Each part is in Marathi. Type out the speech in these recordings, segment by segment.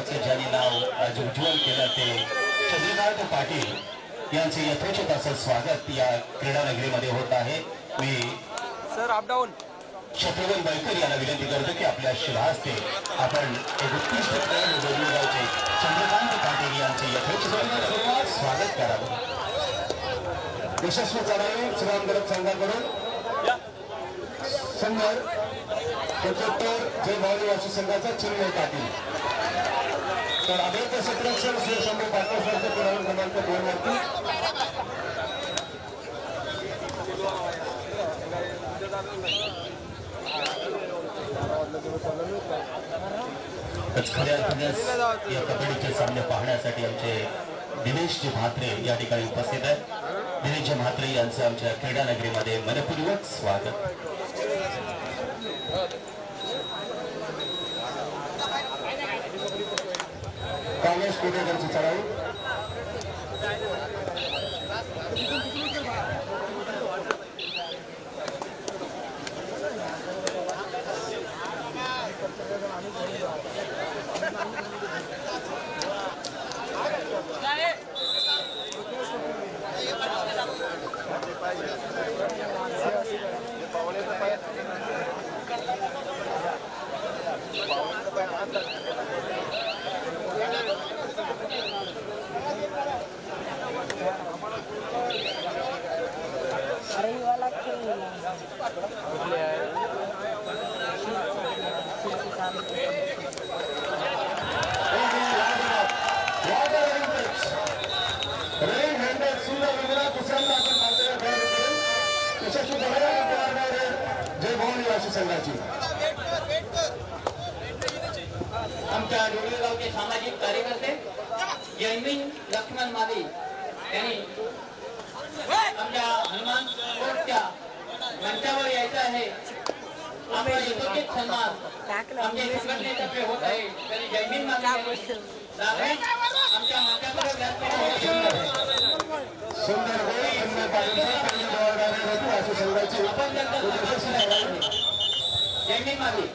संघाचं ज्यांनी नाव आज उज्ज्वल केलं ते चंद्रकांत पाटील यांचे यथोचित असं स्वागत या क्रीडा नगरीमध्ये होत आहे। मी सर अपडाऊन शत्रुघ्न बैकर यांना विनंती करतो की आपल्या शिवाहस्ते आपण एक उत्कृष्ट खेळाडू गोलंदाजचे चंद्रकांत पाटील यांचे यथोचित स्वागत करावं। यशस्वी चढाई श्रीरामगड संघाकडून संघर 75 जय भावनिवासी संघाचा चिन्मय पाटील तर अभिनेता क्षेत्ररक्षण श्री शंभू पाटोळचे पुरवण क्रमांक 2 वरती या कबड्डीचे सामने पाहण्यासाठी आमचे दिनेशजी म्हात्रे या ठिकाणी उपस्थित आहेत। दिनेशजी म्हात्रे यांचं आमच्या क्रीडा नगरीमध्ये मनपूर्वक स्वागत। काँग्रेस कोटेकरची चढाई संघाची आमच्या डोंगरेगावचे सामाजिक कार्यकर्ते जयमीन लक्ष्मण मादी यांनी आमच्या हनुमान कोर्टच्या मंचावर यायचं आहे। आपला यथोचित सन्मान आमच्या संघटनेतर्फे होत आहे तरी जयमीन मादी आमच्या मंचावर सुंदर जयमीन मादी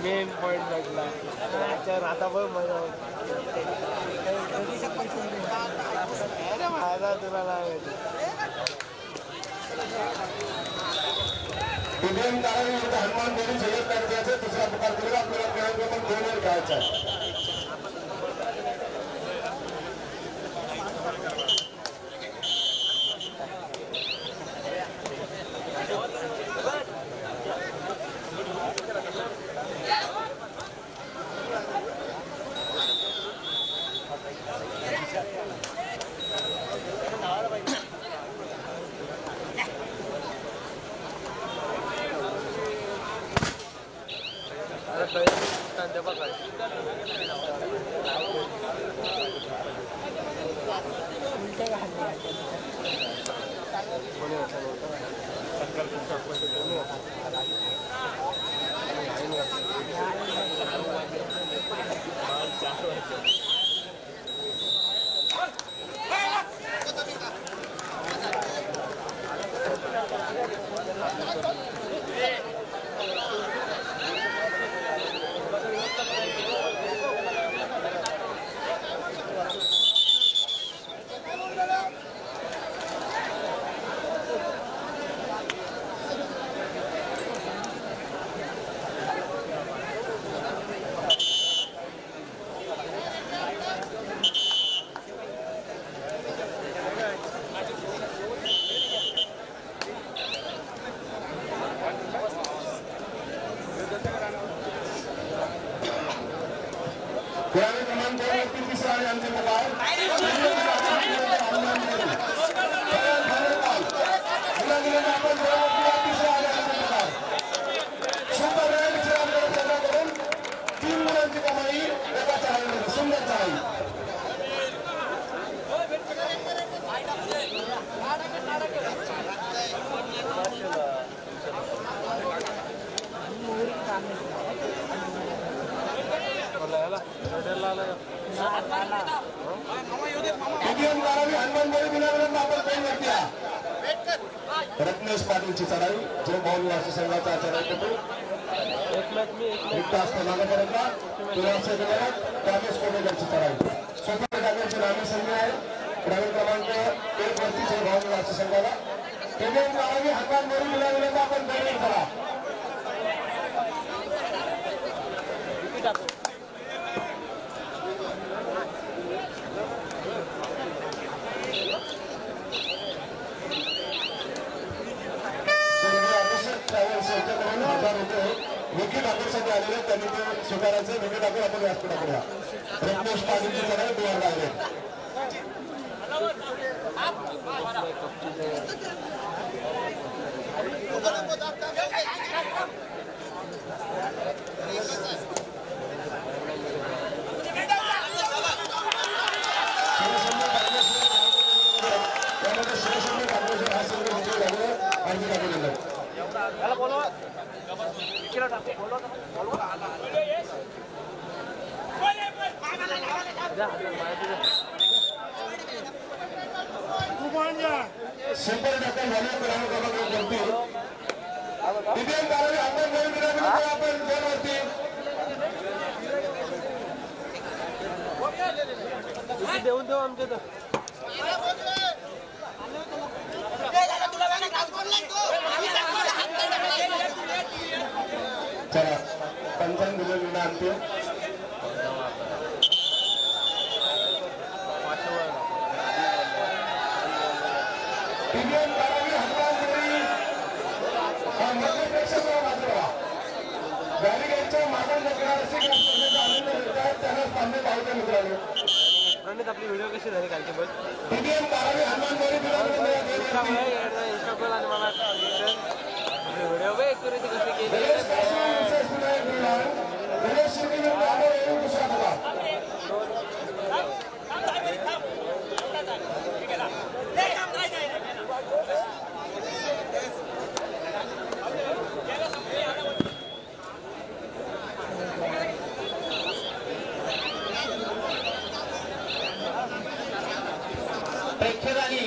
मेन पॉइंट लागला आता बघ मजा तुला लावायचं हनुमान बोलून जयत करायचं दुसरा प्रकार केला आपल्याला खेळायचं पण 2 वर खेळायचा। रत्नेश पाटीलची चढाई जो मौलवासी संघाचा चढाईपटू मागेपर्यंत रमेश कोटेकरची चढाई सुपर टाकरचे नामे संघ आहे प्रवीण क्रमांक 1 वरतीचे मौलवासी संघाला पेमेंट करावी हातांवरून मिळालेला आपण पेमेंट करा विकी ठाकूरसाठी आलेले त्यांनी ते स्वीकारायचे विकी ठाकूर आपण व्यासपीठाकडे या रत्नेश पाटीलची चढाई दुवार लागले सुपर टक्कर झाले क्रमांक दिव्यांग बारावी आपण दोन दिला आपण दोन वरती देऊन देऊ आमच्या चला 55 दिले आणते आपली व्हिडिओ कशी झाली कालची बस इंस्टाग्राम आणि मला व्हिडिओ बघ एक तरी कशी केली प्रेक्षकांनी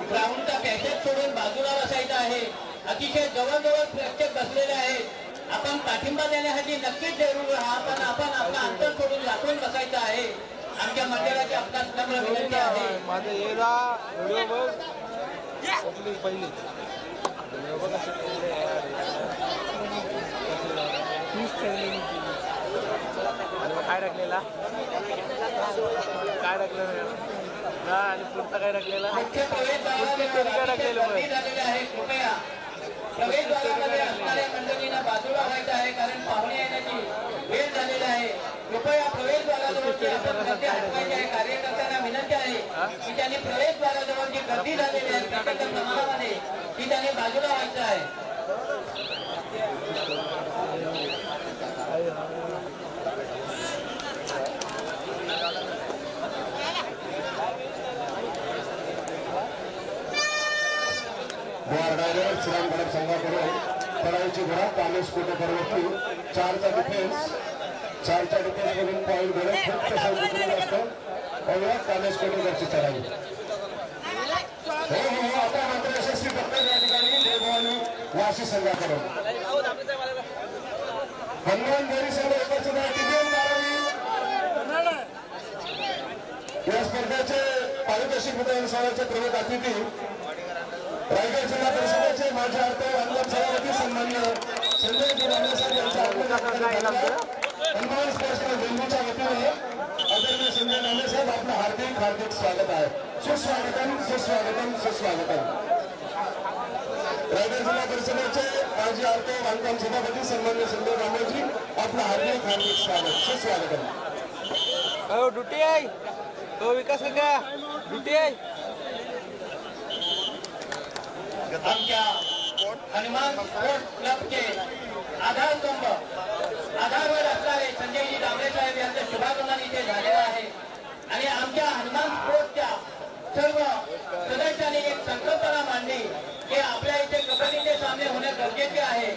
ग्राउंडचा पॅसेज सोडून बाजूला बसायचं आहे अतिशय जवळजवळ प्रेक्षक बसलेले आहेत आपण पाठिंबा देण्यासाठी नक्कीच जरूर राहा पण आपण आपला अंतर सोडून लाखून बसायचं आहे आमच्या मंडळाची आपणास नम्र विनंती आहे माझं येला व्हिडिओ बघ ओपनिंग पहिली काय टाकलेला काय टाकलं आणि पुढचा काय टाकलेला मुख्य प्रवेशद्वारामध्ये कृपया प्रवेशद्वारामध्ये असणाऱ्या मंडळींना बाजूला व्हायचं आहे कारण पाहुणे येण्याची वेळ झालेली आहे कृपया प्रवेशद्वाराजवळची आपण गर्दी हटवायची आहे कार्यकर्त्यांना विनंती आहे की त्यांनी प्रवेशद्वाराजवळ जी गर्दी झालेली आहे प्रत्येक समाजामध्ये ती त्यांनी बाजूला व्हायचं आहे श्रीराम गणप संघाकडून चढाईची घोडा कामेश कोटेकरवरती 4चा डिफेन्स मधून पॉईंट घेऊन फक्त संघटन असतो कामेश कोटेकरची चढाई हो आता मात्र यशस्वी करतात या ठिकाणी देवभवानी वाशी संघाकडून हनुमान देवी संघ या स्पर्धेचे पारितोषिक वितरणाचे प्रमुख अतिथी रायगड जिल्हा परिषदेचे माजी अर्थ अंगम सभापती सन्मान्य संजय गिराणे साहेब यांच्या हनुमान स्पोर्ट्स क्लब बेंगूच्या वतीने आदरणीय संजय नामे साहेब आपलं हार्दिक स्वागत आहे सुस्वागतम रायगड जिल्हा परिषदेचे माजी अर्थ बांधकाम सभापती सन्मान्य संजय नामेजी आपलं हार्दिक स्वागत सुस्वागतम ड्युटी आहे तो विकास का ड्युटी आहे आमच्या हनुमान स्पोर्ट्स क्लबचे आधारस्तंभ आधारवर असणारे संजयजी दामले साहेब यांचं शुभागमन इथे झालेलं आहे आणि आमच्या हनुमान स्पोर्ट्सच्या सर्व सदस्यांनी एक संकल्पना मांडली की आपल्या इथे कबड्डीचे सामने होणे गरजेचे आहे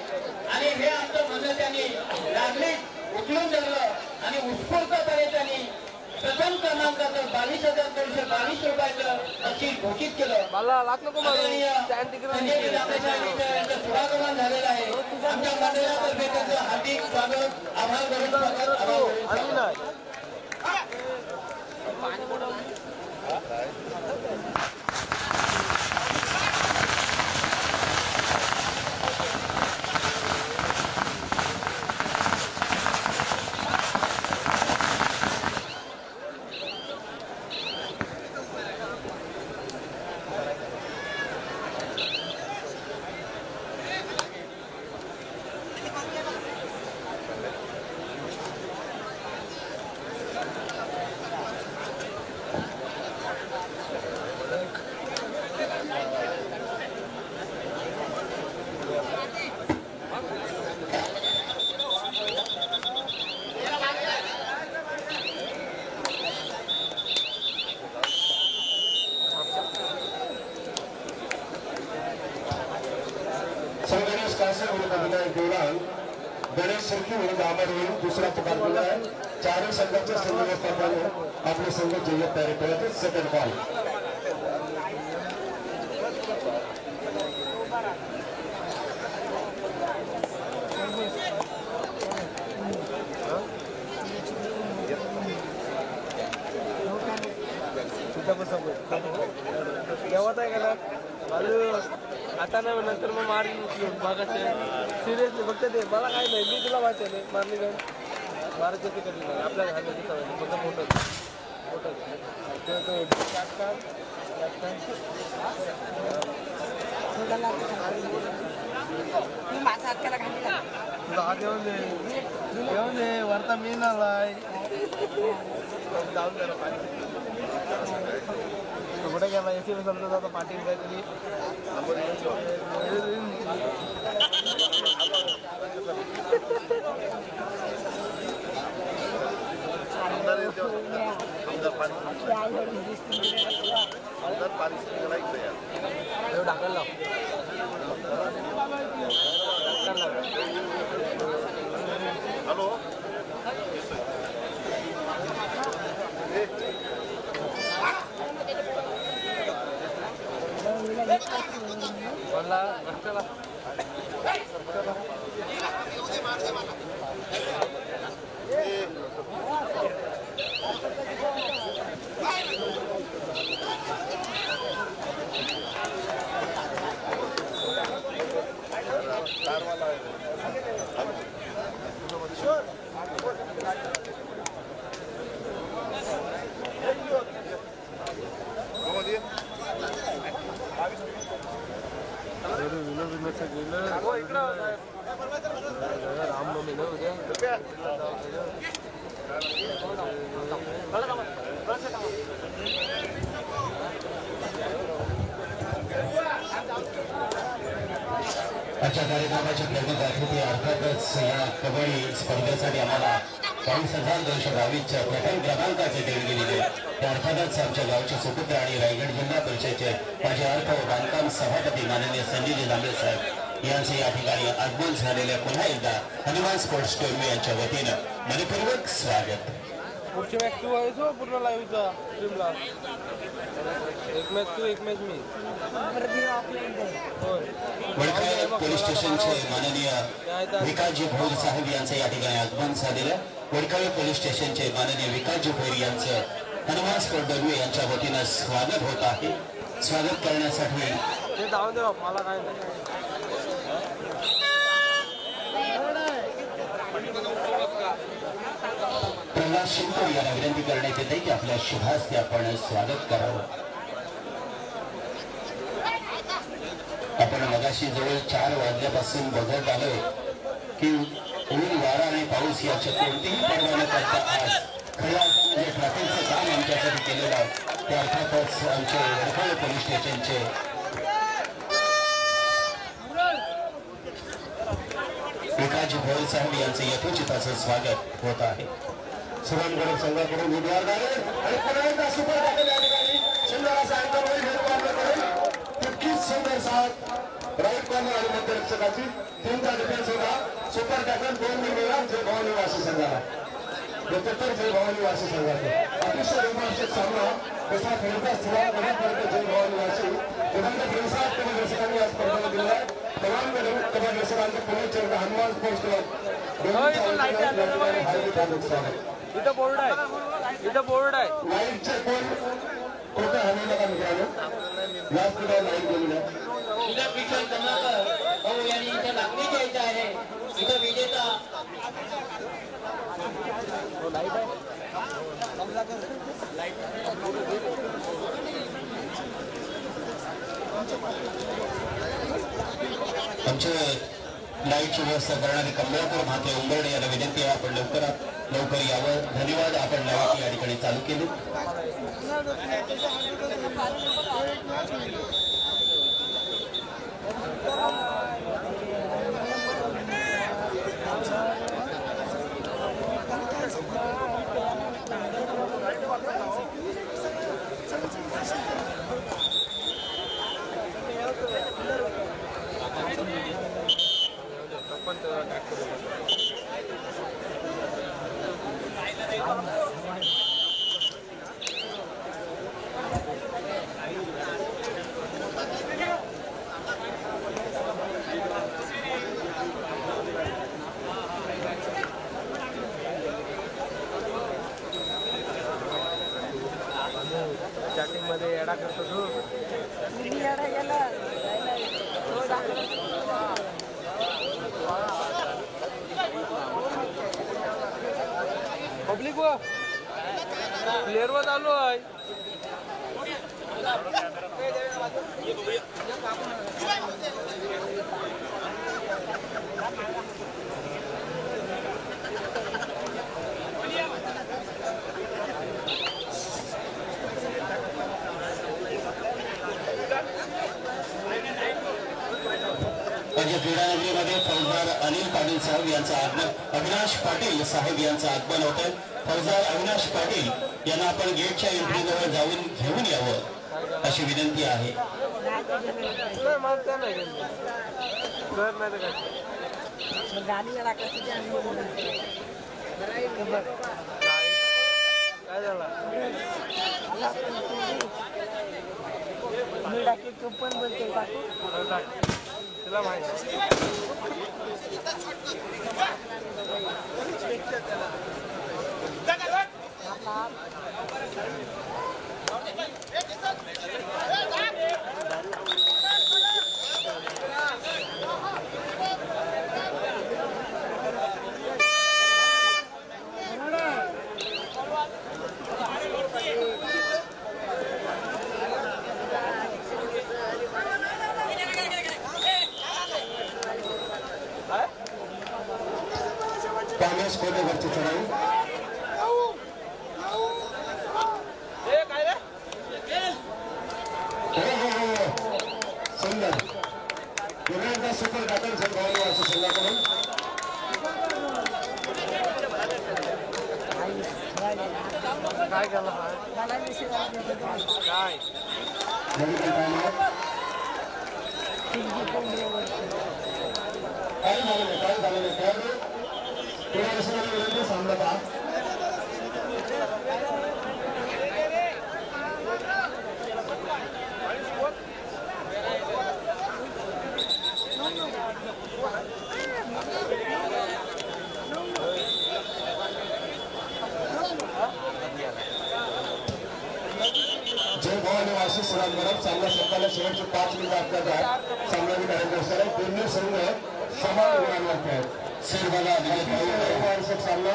आणि हे आमचं म्हणणं त्यांनी लागलीच उचलून धरलं आणि उत्स्फूर्तपणे त्यांनी प्रथम क्रमांकाचं 22,222 रुपयाचं बक्षीस घोषित केलं मला लाग नको मारू स्टँड तिकडे संजयजी दामले साहेब यांचं शुभागमन झालेलं आहे. आमच्या मंडळातर्फे त्यांचं हार्दिक स्वागत आभार करून आम्ही नाही गणेश कासे विरुद्ध विनायक देवळाल, गणेश सरकी विरुद्ध अमरवीर दुसरा पुकार दिला आहे. चारही संघाच्या संघ व्यवस्थापनाने आपले संघ जय्यत तयारी करत आहेत. सेकंड बॉल केव्हा काय गेला माझं आता नाही नंतर मग मारली मागाचे सिरियसली फक्त ते मला काय नाही मी तुला माहिती आहे मारली जाऊन मारायचं ते कधी नाही आपल्या घालण्याची सवय फक्त मोठं हात येऊन दे वरता मी नालाय जाऊन द्या पाणी कुठे गेला एसी समजत होता पाटील काहीतरी टाकायला हॅलो मला रामनवमी उद्या आजच्या कार्यक्रमाची प्रमुख अतिथी अर्थातच या कबड्डी स्पर्धेसाठी आम्हाला 40,222च्या प्रथम क्रमांकाचे देणगी दिले ते अर्थातच आमच्या गावचे सुपुत्र आणि रायगड जिल्हा परिषदेचे माजी अर्थ व बांधकाम सभापती माननीय संजयजी दामले साहेब यांचे या ठिकाणी आगमन झालेल्या पुन्हा एकदा हनुमान स्पोर्ट्स टोर्मी यांच्या वतीनं मनपूर्वक स्वागत. पुढची मॅच तू आहे पूर्ण लाईव्हचा स्ट्रीमला एक मॅच तू एक मॅच मी वडखाळ पोलीस स्टेशनचे माननीय विकासजी भोर साहेब यांचे या ठिकाणी आगमन झालेलं. वडखाळ पोलीस स्टेशनचे माननीय विकासजी भोर यांचं हनुमान स्पोर्ट टोर्मी यांच्या वतीनं स्वागत होत आहे. स्वागत करण्यासाठी ते जाऊन दे मला काय नाही प्रल्हाद शिंदे यांना विनंती करण्यात येते की आपल्या शुभास्ते आपण स्वागत करावं. आपण मगाशी जवळ 4 वाजल्यापासून बघत आलो की ऊन वारा आणि पाऊस याचे कोणतेही पर्वा न करता आज खऱ्या अर्थाने जे ट्रॅफिकचं काम आमच्यासाठी केलेलं आहे ते अर्थातच आमचे वडखाळ पोलीस स्टेशनचे विकासजी भोर साहेब यांचे यथोचित असं स्वागत होत आहे. सर्वांकडे संघाकडून उमेदवार आणि पुन्हा एकदा सुपर टॅकल या ठिकाणी सुंदर असा सुंदर साथ राईट कॉर्नर आणि मध्य रक्षकाची टीमचा डिफेन्स होता. सुपर टॅकल 2 मिळाला जय भवानी वासी संघाला 75 जय भवानी वासी संघाचा अतिशय रोमांचक सामना कसा खेळता सुरुवात जय भवानी वासी उदाहरण प्रतिसाद दर्शकांनी या स्पर्धेला दिला आहे. तमाम दर्शकांचं पुणे चर्चा हनुमान स्पोर्ट्स क्लब इथं बोर्ड आहे, इथं बोर्ड आहे. लाईटचे कोण कुठे हलवलं का मित्रांनो? या स्पर्धेला लाईट गेलेली आहे. इथं किशोर कमलाकर भाऊ यांनी इथं लागणी द्यायचं आहे. इथं विजेता आमच्या लाईटची व्यवस्था करणारे कमलाकर महाते उंबर्डे यांना विनंती आहे आपण लवकरात लवकर यावं. धन्यवाद. आपण लाईट या ठिकाणी चालू केली. चॅटिंग मध्ये एडा करतो तू. पब्लिक व प्लेअर वर चालू आहे. म्हणजे क्रीडानगरीमध्ये फौजदार अनिल पाटील साहेब यांचं आगमन, अविनाश पाटील साहेब यांचं आगमन होतं. फौजदार अविनाश पाटील यांना आपण गेटच्या एंट्रीजवळ जाऊन घेऊन यावं अशी विनंती आहे. काय झालं? पण बोलते तुला माहिती काँग्रेस कोटेवरची चढाई सुंदर पुन्हा एकदा सुपर टाकल संघावर असं संघाकडून काय केलं? काय काय झालं नाही खेळाडू पुढे सामना पहा. जय भवानी वासी सुरांबरम सामना संपायला शेवटचे 5 मिनिट असतात. सामना दोन्ही संघ समान गुणांवरती आहेत. सर्वाला सामना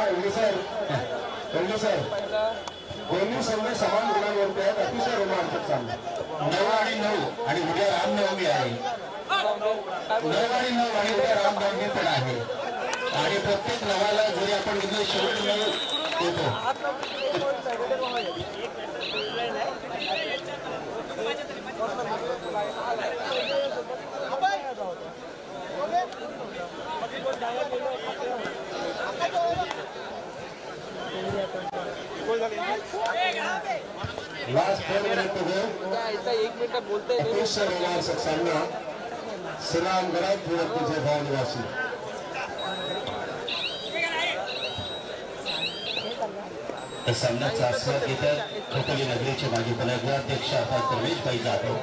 दोन्ही संघ समान गुणांवरती आहेत. अतिशय रोमांचक सामना 9 आणि 9 आणि उद्या रामनवमी आहे. 9 आणि 9 आणि उद्या रामनवमी पण आहे आणि प्रत्येक नवाला जरी आपण इथं शेवट येतो. Last 4 minute to go. एक मिनिट बोलते अतिशय रोमांचक सामना श्रीरामगडात जय भवानी वासी. सामन्याचा आस्वाद घेतात खोपोली नगरीचे माजी पदाधिकारी अध्यक्ष अर्थात रमेशभाई जाधव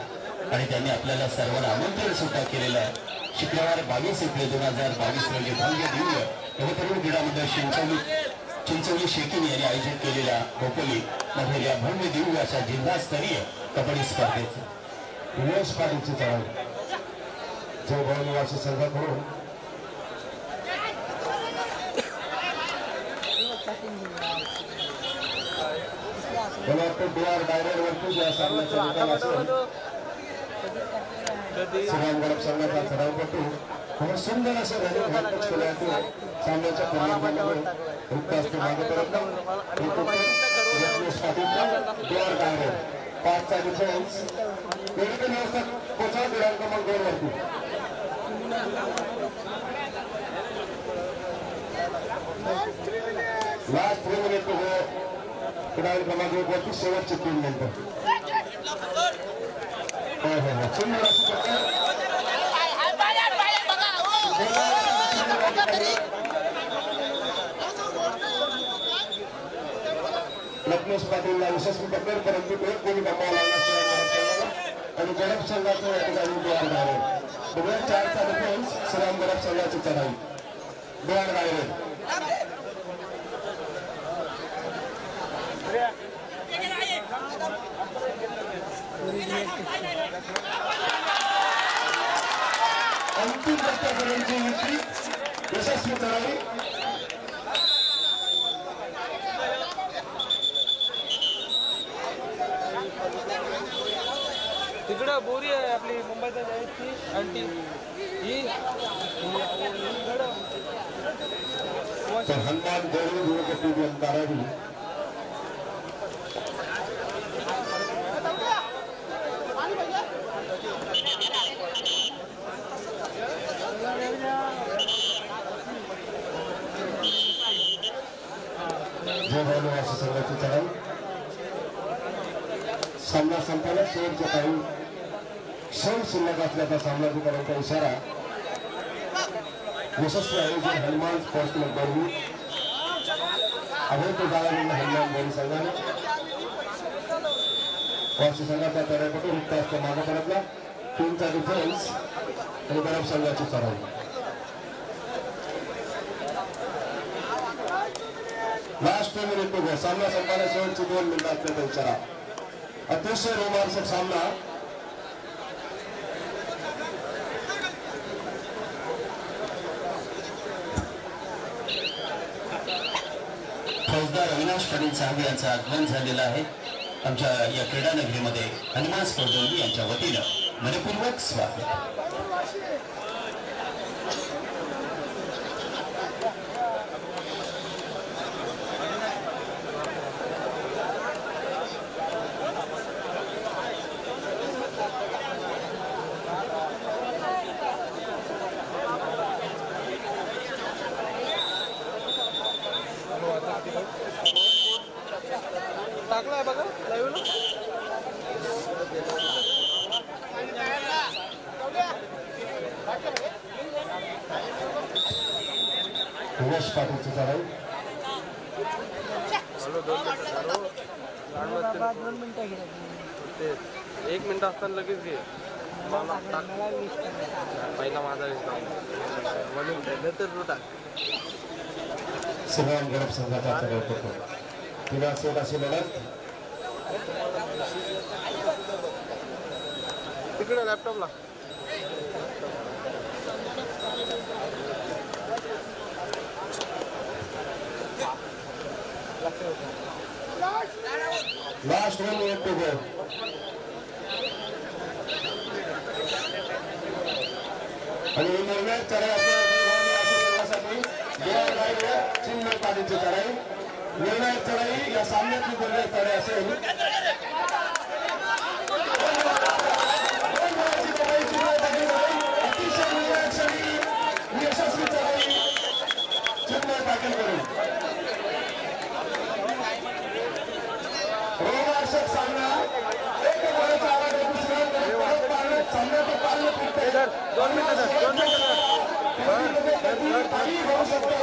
आणि त्यांनी आपल्याला सर्वांना आमंत्रण सुद्धा केलेलं आहे. शुक्रवार 22 एप्रिल 2022 रोजी भव्य दिव्य नवतरुण क्रीडा मंडळ चिंचोली शेकिनी यांनी आयोजित केलेल्या खोपोली मधील या भव्य दिव्य अशा जिल्हास्तरीय कबड्डी स्पर्धेचं दिनेश पाटीलची चढाई जय भवानी निवासी संघाकडून मला वाटतं डोआर डायरेक्ट वरती या सामन्याचा निकाल असेल. श्रीराम गडप संघाचा चढावपटू खूप सुंदर असं रनिंग हॅटच केलं आहे. सामन्याच्या पूर्णत्वामध्ये वृत्तास्त्र मागे परतला डोआर डायरेक्ट 5चा डिफेन्स मेडिकल व्यवस्था पोचा दिनांक क्रमांक 2 वरती लास्ट 3 मिनिट हो खेळाडू क्रमांक 1 वरती शेवटचे 3 मिनिटं. सुंदर असं लक्ष्मेश पाटीलला यशस्वी पकड परंतु एक गोळी गमावा लागला आणि गडप संघाचं या ठिकाणी डोआर डायरेक्ट 4चा डिफेन्स श्रीराम गडप संघाची चढाई डोआर डायरेक्ट अंतिम टप्प्यापर्यंतची विजयी यशस्वी चढाई तिकडं बोरी आहे आपली मुंबईत जायची आंटी ही तर हनुमान गौरी धुळकटी अंधारावी जय भवानी संघाची चढाई सामना संपला. शेवटच्या काही क्षण शिल्लक असल्याचा सामनाधिकाऱ्यांचा इशारा. यशस्वी आयोजन हनुमान स्पोर्ट्स क्लब बरवी अभयतो गावाकडून हनुमान गौरी संघाने वाशी संघाचा तऱ्यापटू वृत्तास्त्र मागे परतला. 3चा डिफेन्स आणि गडप संघाची चढाई. लास्ट 2 मिनिट बघूया. सामना संपायला शेवटची 2 मिनिटं असल्याचा इशारा. अतिशय रोमांचक सामना. फौजदार अविनाश पाटील साहेब यांचं आगमन झालेलं आहे. आमच्या या क्रीडा नगरीमध्ये हनुमान स्पर्धोली यांच्या वतीनं मनपूर्वक स्वागत. टाकलाय बघा लाईव्हला. दिनेश पाटीलची चढाई 1 मिनिट असताना लगेच घे. पहिला माझा म्हणून नंतर तू टाक. श्रीराम गडप संघाचा चढावपटू 3 अशी लढत. तिकडे लॅपटॉपला लास्ट 1 मिनिट टू गो. आणि निर्णय चढाई असण्यासाठी चिन्ह पाटीलची चढाई. निर्णायक चढाई या सामन्यातली निर्णायक चढाई असेल. अतिशय निर्णायक क्षणी यशस्वी चढाई चिन्मय पाटील करून. रोमांचक सामना. एक गोळीचा आवाज आहे. सामन्याचं पालन फुटतंय. 2 मिनिटं काही होऊ शकतो.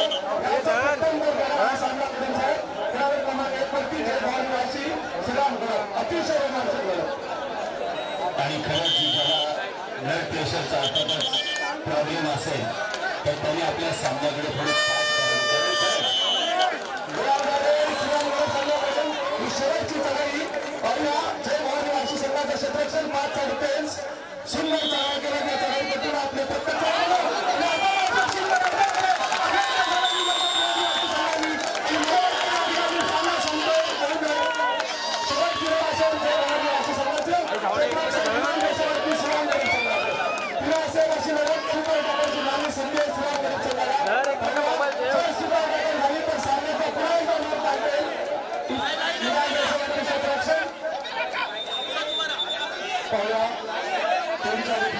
सामना करून साहेब खेळाडू क्रमांक 1 वरती जय भवानी वाशी श्रीराम गडप. अतिशय रोमांचक लढत. आणि खरंच ब्लड प्रेशरचा अर्थातच प्रॉब्लेम असेल तर त्यांनी आपल्या सामन्याकडे थोडी पाठ ही शेवटची चढाई पाहूया. जय भवानी वाशी संघाचा क्षेत्ररक्षण 5 चा डिफेन्स सुंदर चढाई केला. त्या चढाईपट्टीला आपले प्रत्यक्ष पाहूया.